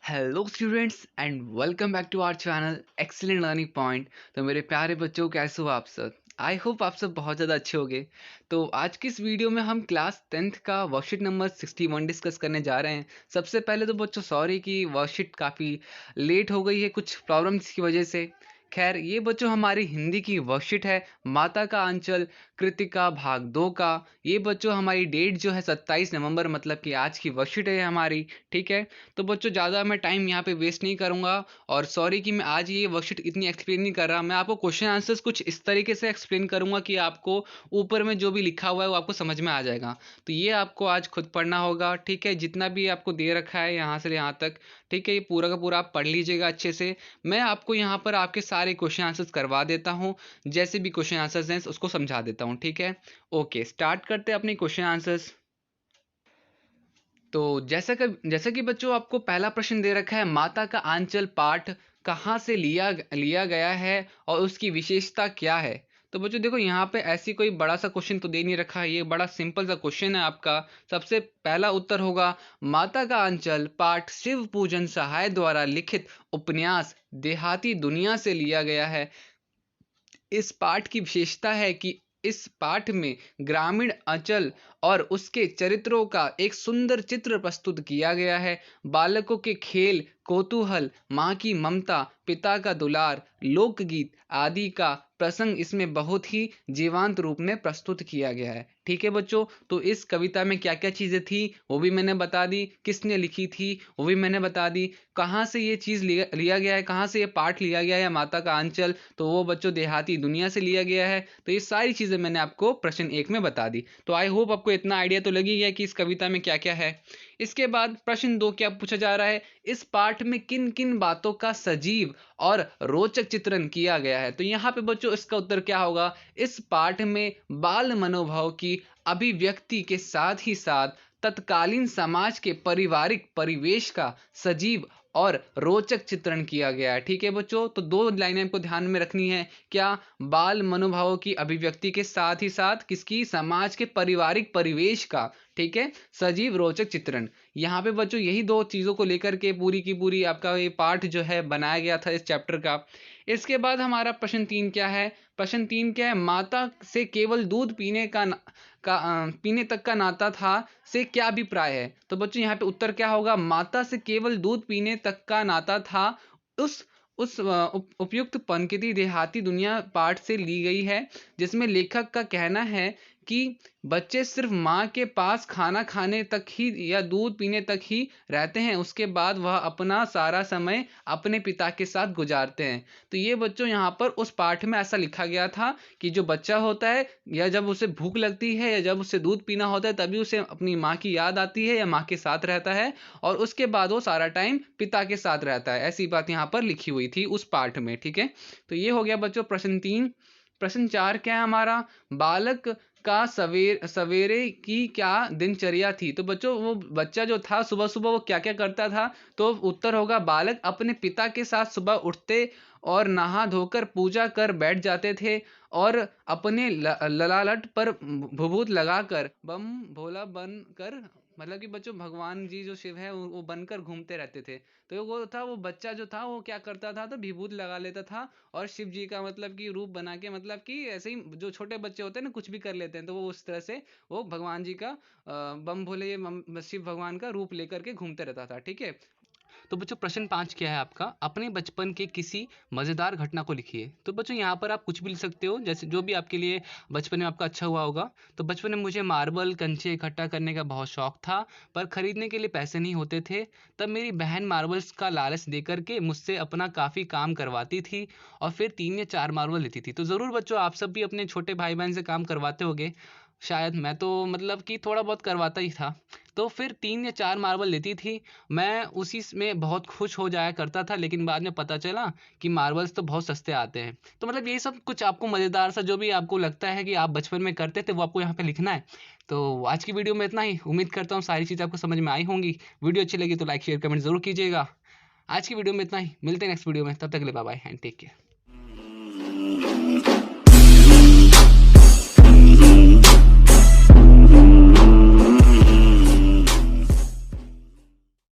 Hello students and welcome back to our channel excellent learning point. तो मेरे प्यारे बच्चों, कैसे हो आप सब? आई होप आप सब बहुत ज़्यादा अच्छे होंगे। तो आज की इस वीडियो में हम क्लास 10th का वर्कशीट नंबर 61 डिस्कस करने जा रहे हैं। सबसे पहले तो बच्चों सॉरी कि वर्कशीट काफ़ी लेट हो गई है कुछ प्रॉब्लम्स की वजह से। खैर, ये बच्चों हमारी हिंदी की वर्कशीट है, माता का अंचल कृतिका भाग 2 का। ये बच्चों हमारी डेट जो है 27 नवंबर, मतलब कि आज की वर्कशीट है हमारी। ठीक है, तो बच्चों ज़्यादा मैं टाइम यहाँ पे वेस्ट नहीं करूँगा। और सॉरी कि मैं आज ये वर्कशीट इतनी एक्सप्लेन नहीं कर रहा। मैं आपको क्वेश्चन आंसर्स कुछ इस तरीके से एक्सप्लेन करूँगा कि आपको ऊपर में जो भी लिखा हुआ है वो आपको समझ में आ जाएगा। तो ये आपको आज खुद पढ़ना होगा। ठीक है, जितना भी आपको दे रखा है यहाँ से यहाँ तक, ठीक है, ये पूरा का पूरा आप पढ़ लीजिएगा अच्छे से। मैं आपको यहाँ पर आपके सारे क्वेश्चन आंसर्स करवा देता हूँ, जैसे भी क्वेश्चन आंसर्स हैं उसको समझा देता हूँ। ठीक है, ओके, स्टार्ट करते हैं अपने क्वेश्चन आंसर्स। तो जैसा कि बच्चों आपको पहला प्रश्न दे रखा है, माता का आंचल पाठ कहाँ से लिया लिया गया है और उसकी विशेषता क्या है? तो बच्चों देखो, यहाँ पे ऐसी कोई बड़ा सा क्वेश्चन तो दे नहीं रखा है, ये बड़ा सिंपल सा क्वेश्चन है आपका। सबसे पहला उत्तर होगा, माता का आंचल पाठ शिव पूजन सहाय द्वारा लिखित उपन्यास देहाती दुनिया से लिया गया है। इस पाठ की विशेषता है कि इस पाठ में ग्रामीण अंचल और उसके चरित्रों का एक सुंदर चित्र प्रस्तुत किया गया है। बालकों के खेल, कौतूहल, माँ की ममता, पिता का दुलार, लोकगीत आदि का प्रसंग इसमें बहुत ही जीवंत रूप में प्रस्तुत किया गया है। ठीक है बच्चों, तो इस कविता में क्या क्या चीज़ें थी वो भी मैंने बता दी, किसने लिखी थी वो भी मैंने बता दी, कहाँ से ये चीज़ लिया गया है, कहाँ से ये पाठ लिया गया है माता का आंचल, तो वो बच्चों देहाती दुनिया से लिया गया है। तो ये सारी चीज़ें मैंने आपको प्रश्न 1 में बता दी। तो आई होप आपको इतना आइडिया तो लग ही गया कि इस कविता में क्या क्या है। इसके बाद प्रश्न 2 क्या पूछा जा रहा है, इस पाठ में किन किन बातों का सजीव और रोचक चित्रण किया गया है? तो यहाँ पे बच्चों इसका उत्तर क्या होगा, इस पाठ में बाल मनोभाव की अभिव्यक्ति के साथ ही साथ तत्कालीन समाज के पारिवारिक परिवेश का सजीव और रोचक चित्रण किया गया है। ठीक है बच्चों, तो दो लाइनें आपको ध्यान में रखनी है। क्या? बाल मनोभावों की अभिव्यक्ति के साथ ही साथ किसकी? समाज के पारिवारिक परिवेश का, ठीक है, सजीव रोचक चित्रण। यहाँ पे बच्चों यही दो चीज़ों को लेकर के पूरी की पूरी आपका ये पाठ जो है बनाया गया था इस चैप्टर का। इसके बाद हमारा प्रश्न 3 क्या है? प्रश्न 3 क्या है, माता से केवल दूध पीने तक का नाता था से क्या अभिप्राय है? तो बच्चों यहाँ पे उत्तर क्या होगा, माता से केवल दूध पीने तक का नाता था उस उपयुक्त पंक्ति देहाती दुनिया पाठ से ली गई है, जिसमें लेखक का कहना है कि बच्चे सिर्फ माँ के पास खाना खाने तक ही या दूध पीने तक ही रहते हैं, उसके बाद वह अपना सारा समय अपने पिता के साथ गुजारते हैं। तो ये बच्चों यहाँ पर उस पाठ में ऐसा लिखा गया था कि जो बच्चा होता है, या जब उसे भूख लगती है या जब उसे दूध पीना होता है, तभी उसे अपनी माँ की याद आती है या माँ के साथ रहता है, और उसके बाद वो सारा टाइम पिता के साथ रहता है। ऐसी बात यहाँ पर लिखी हुई थी उस पाठ में। ठीक है, तो ये हो गया बच्चों प्रश्न 3। प्रश्न 4 क्या है हमारा, बालक का सवेरे की क्या दिनचर्या थी? तो बच्चों वो बच्चा जो था सुबह सुबह वो क्या क्या करता था? तो उत्तर होगा, बालक अपने पिता के साथ सुबह उठते और नहा धोकर पूजा कर बैठ जाते थे और अपने ललाट पर भभूत लगाकर बम भोला बनकर, मतलब कि बच्चों भगवान जी जो शिव है वो बनकर घूमते रहते थे। तो वो था, वो बच्चा जो था वो क्या करता था, तो विभूत लगा लेता था और शिव जी का मतलब कि रूप बना के, मतलब कि ऐसे ही जो छोटे बच्चे होते हैं ना कुछ भी कर लेते हैं, तो वो उस तरह से वो भगवान जी का बम भोले शिव भगवान का रूप लेकर के घूमते रहता था। ठीक है, तो बच्चों प्रश्न 5 क्या है आपका, अपने बचपन के किसी मज़ेदार घटना को लिखिए। तो बच्चों यहाँ पर आप कुछ भी लिख सकते हो, जैसे जो भी आपके लिए बचपन में आपका अच्छा हुआ होगा। तो बचपन में मुझे मार्बल कंचे इकट्ठा करने का बहुत शौक था, पर खरीदने के लिए पैसे नहीं होते थे। तब मेरी बहन मार्बल्स का लालच देकर के मुझसे अपना काफ़ी काम करवाती थी और फिर 3 या 4 मार्बल लेती थी। तो ज़रूर बच्चों आप सब भी अपने छोटे भाई बहन से काम करवाते होगे। शायद मैं तो मतलब कि थोड़ा बहुत करवाता ही था। तो फिर 3 या 4 मार्बल लेती थी, मैं उसी में बहुत खुश हो जाया करता था, लेकिन बाद में पता चला कि मार्बल्स तो बहुत सस्ते आते हैं। तो मतलब यही सब कुछ आपको मज़ेदार सा जो भी आपको लगता है कि आप बचपन में करते थे वो आपको यहाँ पे लिखना है। तो आज की वीडियो में इतना ही, उम्मीद करता हूँ सारी चीज़ें आपको समझ में आई होंगी। वीडियो अच्छी लगी तो लाइक शेयर कमेंट ज़रूर कीजिएगा। आज की वीडियो में इतना ही, मिलते हैं नेक्स्ट वीडियो में, तब तक के लिए bye bye and take care.